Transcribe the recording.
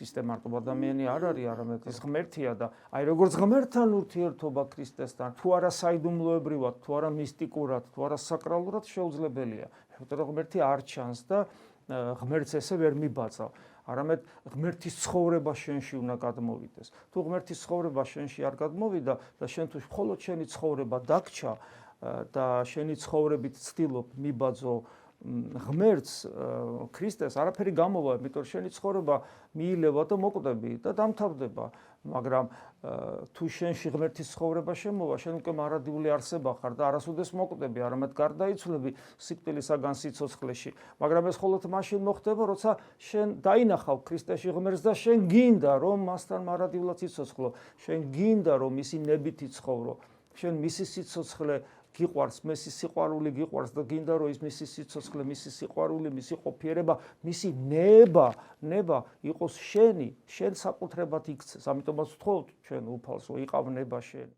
ქრისტე მარტო ადამიანი არ არის, არამედ ის ღმერთია და აი როგორც ღმერთთან ურთიერთობა ქრისტესთან, თუ არა საიდუმლოებრივად, თუ არა მისტიკურად, თუ არა საკრალურად შეუძლებელია. იმიტომ ღმერთი არ ჩანს და ღმერთს ესე ვერ მიბაძავ. არამედ ღმერთის ცხოვრება შენში უნდა გადმოვიდეს. თუ ღმერთის ცხოვრება შენში არ გადმოვიდა და შენ თუ მხოლოდ შენი ცხოვრება დაგჭა და შენი ცხოვრებით ცდილობ მიბაძო ღმერთს, ქრისტეს, არაფერი გამოვა, იმიტომ შენი ცხოვრება მიილევა და მოკვდები და დამთავრდება. მაგრამ თუ შენში ღმერთის ცხოვრება შემოვა, შენ უკვე მარადიული არსება ხარ და არასოდეს მოკვდები, არამედ გარდაიცვლები სიკვდილისაგან სიცოცხლეში. მაგრამ ეს მხოლოდ მაშინ მოხდება, როცა შენ დაინახავ ქრისტეში ღმერთს და შენ გინდა, რომ მასთან მარადიულად იცოცხლო, შენ გინდა, რომ მისი ნებით იცხოვრო, შენ მისი სიცოცხლე გიყვარს, მისი სიყვარული გიყვარს და გინდა რომ ის მისი სიცოცხლე, მისი სიყვარული, მისი ყოფიერება, მისი ნება იყოს შენი, შენ საკუთრებად იქცეს. ამიტომაც ვთხოვთ ჩვენ უფალს, რომ იყავ ნება შენი.